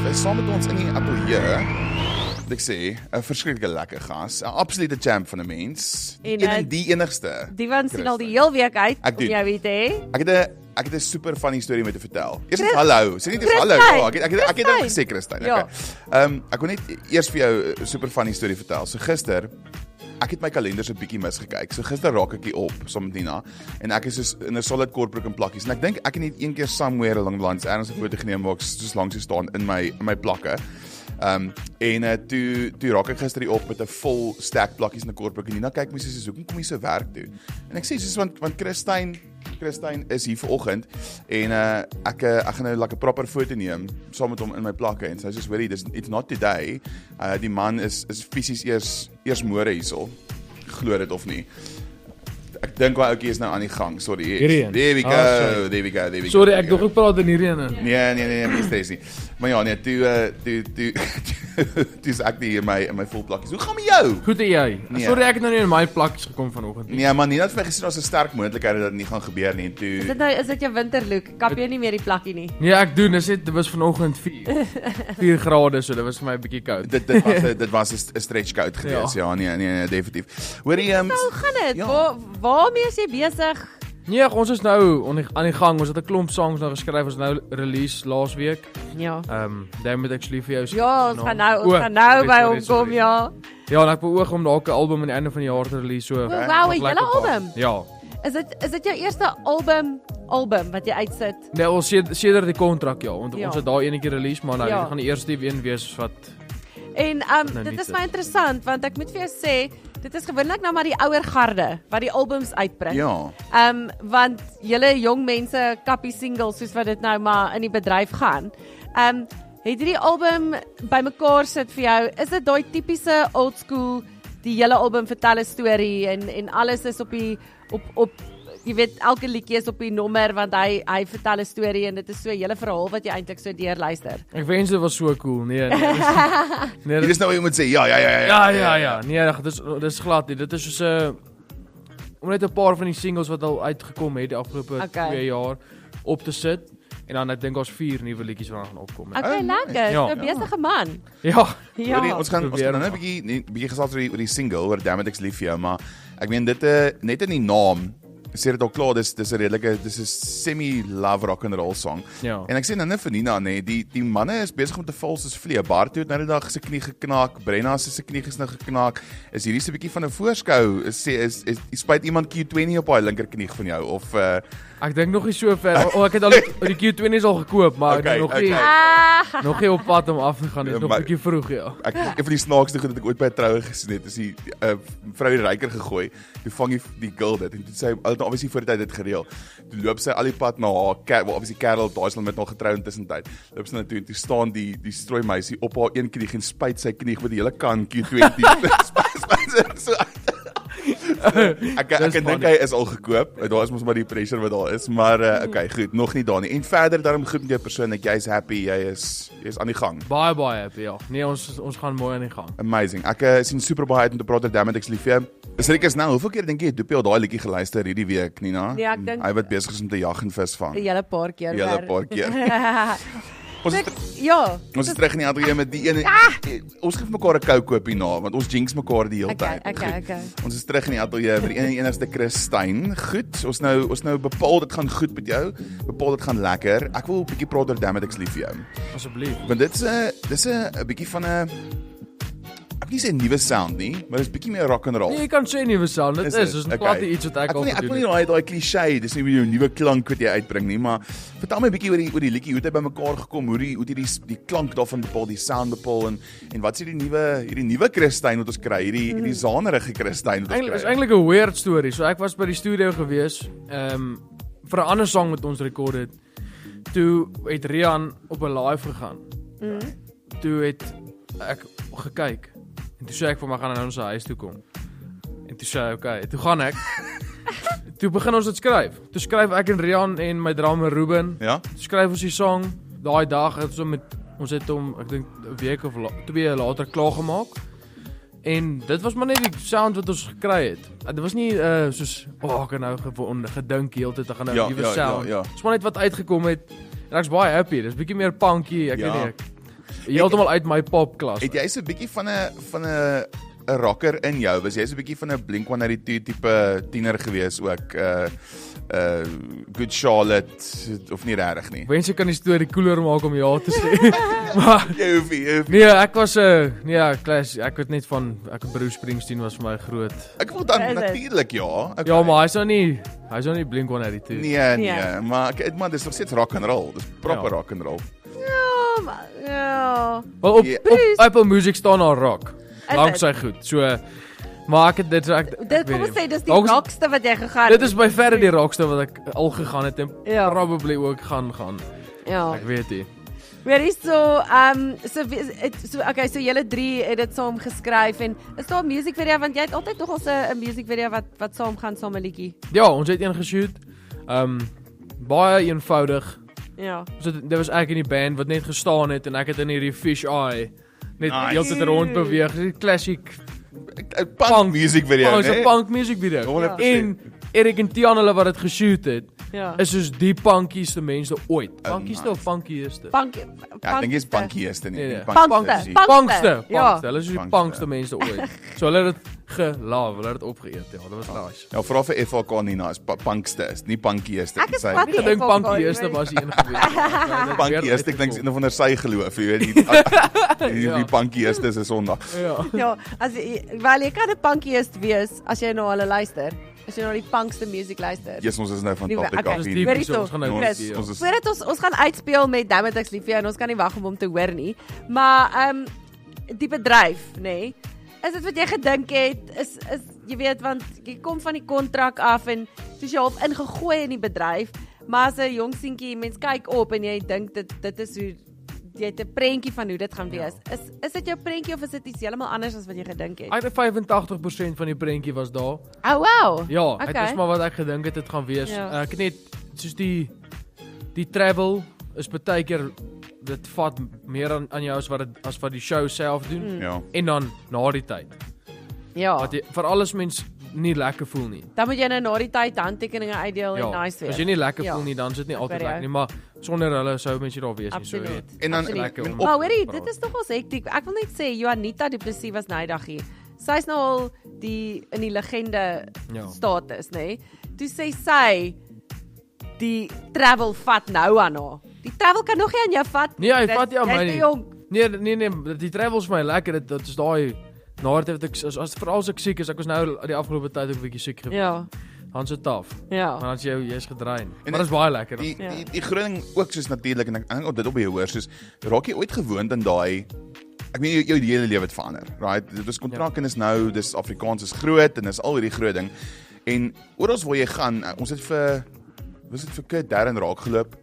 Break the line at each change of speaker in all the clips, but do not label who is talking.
Hy is saam met ons in die ateljee. Wat ek sê, 'n verskriklike lekker gas, 'n absolute champ van 'n mens. En die enigste.
Die van sien al die heel week uit om jou weet hè.
Ek het 'n super funny storie met te vertel. Eers hallo, sê net eers hallo. Ja, ek het al gesê Christyn.
Ja.
Okay. Ek wil net eers vir jou 'n super funny storie vertel. So gister ek het my kalender so 'n bietjie misgekyk. So gister raak ek hier op saam met Nina en ek is soos in 'n solid kortbroek en plakkies en ek dink ek het net een keer somewhere along the lines ergens 'n foto geneem waar ek soos langs staan in my plakke. Toe raak ek gister hier op met 'n vol stack plakkies in 'n kortbroek en Nina kyk my soos hoekom kom jy so werk toe? En ek sê soos want Christyn is hier vanoggend en ek gaan nou like 'n proper foto neem saam met hom in my plakke en sy sê hoorie it's not today. Die man is fisies eers môre hierso. Glo dit of nie. Ek dink waar ouetjie is nou aan die gang. Sorry. There we go.
Sorry, ek dog ek praat in hierdie ene.
Nee, stres nie. Maar ja, nee, toe is ek hier in my vol plakkies. Hoe gaan met jou?
Goed en jy?
Nee.
Sorry, ek het nou nie in my plakkies gekom vanoggend nie.
Nee, maar nie dat vir my gesien ons 'n sterk moontlikheid dat dit nie gaan gebeur nie en toe.
Is dit jou winterlook? Kap jy nie meer die plakkie nie?
Nee, ek doen, dit was vanoggend 4 grade, so dit was vir my 'n bietjie koud.
Dit was 'n stretch koud geweest. Ja, nee, definitief. Hoorie,
hoe gaan dit? Waarmee is jy besig?
Nee, ons is nou aan die gang. Ons het 'n klomp songs nou geskryf. Ons nou release laas week.
Ja.
Dan moet ek actually vir jou sê.
Ja, ons gaan nou by hom kom, ja.
Ja, en ek beoog om dalk 'n album aan die einde van die jaar te release so.
Wow, 'n hele album.
Ja.
Is dit jou eerste album wat jy uitsit?
Nee, ons sedert die kontrak want ons het daai enetjie release, maar nou dit gaan die eerste een wees wat.
En dit is my interessant want ek moet vir jou sê dit is gewoonlik nou maar die ouer garde wat die albums uitbring.
Ja.
Want julle jong mense kappie singles soos wat dit nou maar in die bedryf gaan. Het hierdie album bymekaar sit vir jou, is dit daai tipiese old school die hele album vertel 'n storie en alles is op jy weet elke liedjie is op die nommer want hy vertel 'n storie en dit is so 'n hele verhaal wat jy eintlik so deurluister.
Ek wens dit was so cool. Nee.
Dit is nou wat jy moet sê. Ja.
Ja. Nee, dis glad nie. Dit is soos om net 'n paar van die singles wat al uitgekom het die afgelope 2 jaar op te sit en dan ek dink ons 4 nuwe liedjies wat gaan opkom.
Okay, lekker. Ja. 'n besige man.
Ja.
Ons gaan nou 'n bietjie gesels oor die single oor Damn It Ek's Lief vir jou, maar ek meen dit net in die naam sê dit al klaar, dis 'n redelike, dis 'n semi-love rock and roll song.
Ja.
En ek sê nou net vir Nina, die manne is besig om te val soos vlee. Bart het nou die dag sy knie geknak, Brenna se knie is nou geknak. Is hierdie so 'n bietjie van 'n voorskou? Is spyt iemand Q20 op haar linkerknie van jou of
Ek dink nog nie so ver. Ek het al die Q20's al gekoop, maar ek nog nie op pad om af te gaan. Dit is nog 'n bietjie vroeg, ja.
Ek een van die snaakste goed wat ek ooit by 'n troue gesien het, is die vrou die ryker gegooi. Toe vang die girl dit en toe sê hy obviously voor die tyd dit gereël. Toe loop sy al die pad na haar obviously Karel, daai is met nog getrou intussen tyd. Loop sy na toe en toe staan die strooi meisie op haar een knie en spuit sy knie met die hele kan Q20. Spuit so ek dink hy is al gekoop. Daar is mos maar die pressure wat daar is, maar okay, goed, nog nie daar nie. En verder daarom goed met jou persoonlik, jy's happy, jy is aan die gang.
Baie happy, ja. Nee, ons gaan mooi aan die gang.
Amazing. Ek sien super baie uit om te praat oor Damn It Ek's Lief vir jou. Is nou, hoeveel keer dink jy het Doopie al daai liedjie geluister hierdie week, Nina?
Ja, ek dink
hy wat besig is om te jag en visvang.
'n hele paar keer. Ons
is terug in die ateljee met die ene. Ons gee mekaar 'n kou koopie na, want ons jinx mekaar die hele tyd.
Okay.
Ons is terug in die ateljee vir die enigste Christyn. Goed, ons nou bepaal dit gaan goed met jou. Bepaal dit gaan lekker. Ek wil 'n bietjie praat oor Damn It Ek's Lief vir jou.
Asseblief.
Want dit is 'n bietjie van 'n ek wil nie sê nuwe sound nie, maar dit is bietjie meer rock and roll.
Nee, jy kan sê nuwe sound. Dit is glad nie iets wat ek al gedoen het.
Ek wil nie daai cliché, dis nie jou nuwe klank wat jy uitbring nie, maar vertel my 'n bietjie oor die liedjie, hoe het hy bymekaar gekom, hoe die klank daarvan bepaal, die sound bepaal en wat is hierdie nuwe Christyn wat ons kry, hierdie zanerige Christyn wat ons kry.
Dit is eintlik 'n weird storie. So ek was by die studio gewees, vir 'n ander song wat ons rekord het. Toe het Rian op 'n live gegaan. Toe het ek gekyk. En toe sê ek vir my gaan nou ons huis toe kom. En toe sê hy okay, toe gaan ek. Toe begin ons dit skryf. Toe skryf ek en Rian en my drummer Ruben.
Ja.
Toe skryf ons die song. Daai dag het ons het hom ek dink 'n week of 2 later klaar gemaak. En dit was maar net die sound wat ons gekry het. Dit was nie soos ek nou gedink heeltyd te gaan nou nuwe sound.
Ja.
Dit was maar net wat uitgekom het. En ek's baie happy. Dis bietjie meer punky, ek
Ja.
weet nie. Heeltemal uit my popklas.
Het jy so 'n bietjie van 'n rocker in jou? Was jy so 'n bietjie van 'n Blink-182 tipe tiener gewees ook? Good Charlotte of nie regtig nie?
Wens ek kan die storie cooler maak om ja te sê. Maar
Jy hoef nie.
nee, ek was klas, ek weet net van Bruce Springsteen was vir my groot.
Ek wil dan
Is dit?
natuurlik ja. Okay.
Ja, maar hy's nou nie Blink-182.
Nee,
Nee.
maar dis nog steeds rock and roll. Dis proper
Ja.
rock and roll.
Ja.
Wel op
Ja.
Apple Music staan daar rock.
Is
Lank
dit?
sy goed. So maar ek het dit
Dit kom ons sê dis die
Dalk is-
rockste wat jy gegaan
Dit is by verre die rockste wat ek al gegaan het en
Ja.
probably ook gaan.
Ja.
Ek weet nie.
Weer is so julle drie het dit saam geskryf en is daar 'n music video want jy het altyd nog ons 'n music video wat saam gaan saam 'n liedjie.
Ja, ons het een geshoot. Baie eenvoudig.
Ja.
So dit was ek in die band wat net gestaan het en ek het in hierdie fish eye net
Nice.
heeltyd rond beweeg. Dis klassiek
Punk music video,
Punk,
né?
so punk music video.
100%.
En Erik en Tian hulle wat dit geshoot het,
Ja.
is soos die punkieste mense ooit. Punkieste of funkieste?
Punk.
Ja, ek dink jy's punkieste nie.
Nee.
Punkste.
Punkste.
Ja.
Hulle is die
Punkste.
punkste mense ooit. So hulle het dit gelove, hulle het dit opgeëet. Ja, dit was nice.
Ja, vra vir FHK Nina, is punkste is, nie punkieste.
Ek is
Sy-
wat-
Ek dink
FHK,
punkieste
jy weet.
was die een gewees.
Punkieste, ek dink is een van hulle sy geloof, jy weet die
Ja.
punkieste is 'n Sondag.
Ja.
Ja, wel jy kan 'n punkieist wees as jy na hulle luister. As jy na die punkste music luister.
Jesus, ons is nou van
Die-
topic
okay.
af
Dis
hier.
diep
Hoorie
hier, so, ons gaan nou
Chris,
bietjie, ja.
ons is
Voordat ons gaan uitspeel met Damn It Ek's lief vir jou en ons kan nie wag om te hoor nie. Maar die bedryf, nê? Nee, is dit wat jy gedink het? Is jy weet want jy kom van die kontrak af en soos jy half ingegooi in die bedryf, maar as 'n jong seentjie mens kyk op en jy dink dit is hoe jy het 'n prentjie van hoe dit gaan wees. Is dit jou prentjie of is dit iets heeltemal anders as wat jy gedink het?
Ek het 85% van die prentjie was daar.
Oh wow.
Ja, dit
Okay.
is maar wat ek gedink het dit gaan wees.
Ja.
Ek het net soos die travel is baie keer dit vat meer aan jou as wat die show self doen
Ja.
en dan na die tyd.
Ja.
Wat jy vir alles mens nie lekker voel nie.
Dan moet jy nou na die tyd handtekeninge uitdeel en nice wees.
As jy nie lekker
Ja.
voel nie, dan is dit nie altyd
Ek weet
lekker nie, maar sonder hulle sou mens nie daar wees nie, so
Absoluut.
weet.
En dan
Absoluut.
lekker om-
Maar hoorie,
praat.
dit is nogals hektiek. Ek wil net sê Juanita Du Plessis was nydag hier. Sy's nou al in die legende
Ja.
status, nê? Nee? Toe sê sy die travel vat nou aan haar. Die travel kan nog nie aan jou vat.
Nee, hy
Dis-
vat nie aan
jy's
my
te
nie.
jong.
Nee, die travels vir my lekker. Dit is daai nadat ek as veral as ek siek is, ek was nou die afgelope tyd ook 'n bietjie siek gewees.
Ja.
Dan se taaf.
Ja.
Maar dan jy's gedrein.
En
Maar dit is baie lekker.
Die groot ding ook soos natuurlik en ek dink dit op jy hoor soos raak jy ooit gewoond aan daai ek meen jou hele lewe het verander, right? Dit is kontrak en is nou dis Afrikaans is groot en is al hierdie groot ding. En oral waar jy gaan, ons het vir Kurt Darren raak geloop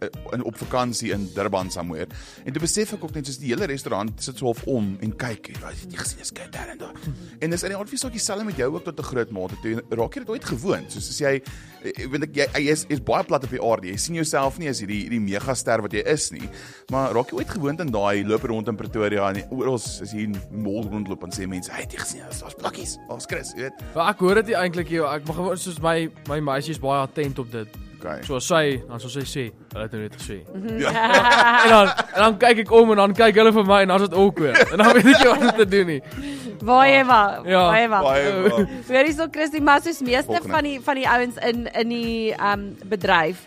op vakansie in Durban somewhere. En toe besef ek ook net soos die hele restaurant sit so half om en kyk, jy gesien is Kurt Darren daar. En dis in die aard vir saakie selfs met jou ook tot 'n groot mate toe raak jy dit ooit gewoond. Soos as jy weet ek jy is baie plat op die aarde. Jy sien jouself nie as hierdie megaster wat jy is nie, maar raak jy ooit gewoond aan daai loop rond in Pretoria en oral as jy in mall rondloop en sê mense, "Hey, jy gesien, daar's plakkies. Daar's Chris, jy weet."
Maar ek hoor dit nie eintlik hier. Ek mag gewoon soos my meisie is baie attent op dit.
Okay.
So as sy, dan sal sy sê, hulle het nou net gesê.
Ja.
En dan kyk ek om en dan kyk hulle vir my en dan is dit awkward. En dan weet ek nie wat om te doen nie.
Waar jy maar.
Ja.
Waar jy maar.
Baie wel.
Weer is so Christie, maar soos meeste
Volgende.
van die ouens in die bedryf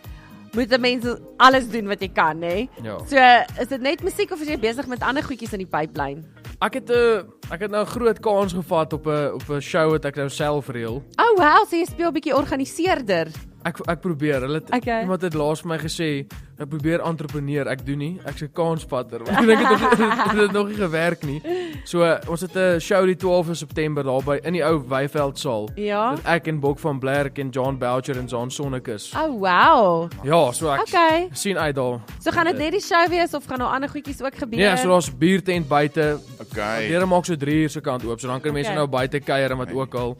moet mense alles doen wat jy kan, nê?
Ja.
So is dit net musiek of is jy besig met ander goedjies in die pipeline?
Ek het nou 'n groot kans gevat op 'n show wat ek nou self reël.
Oh wow, so jy speel 'n bietjie organiseerder.
Ek probeer. Hulle het
Okay.
iemand het laas vir my gesê, ek probeer entrepreneur, ek doen nie. Ek's 'n kanspatter. Maar ek dink dit het nog nie gewerk nie. So ons het 'n show die 12de September daar by in die ou Weyveldsaal.
Ja.
Met ek en Bok van Blerk en John Boucher en John Sonnekus.
Oh wow.
Ja, so ek
Okay.
sien uit daar.
So gaan dit net die show wees of gaan daar ander goedjies ook gebeur?
Nee, so daar's biertent buite.
Okay.
Deure maak so 3 uur se kant oop, so dan kan mense
Okay.
nou buite kuier en wat ook al.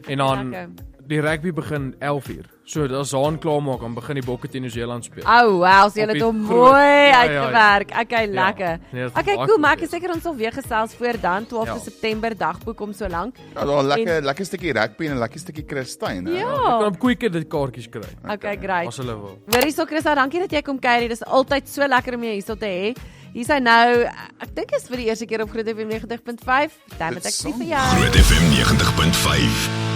En dan
Lekker.
die rugby begin 11:00. So as Zaan klaar maak, dan begin die Bokke teen Nieu-Seeland speel.
Oh, wow, so julle
Op
het
die
hom
groot-
mooi
ja,
uitgewerk. Okay, lekker.
Nee, dat
Okay,
baie
cool,
goed
maar ek
wees.
is seker ons sal weer gesels voor dan 12
Ja.
September dagboek om so lank.
Ja, daar 'n lekker stukkie rugby en 'n lekker stukkie Christyn, hè.
Jy kan
Ja.
op Quicker dit kaartjies kry,
Okay, great.
as hulle wil.
Hoorie so Christa, dankie dat jy kom kuier. Dit is altyd so lekker om jou hierso te hê. Hier is hy nou, ek dink is vir die eerste keer op Groot FM 90.5. Dan met ek sê vir jou.
Groot FM 90.5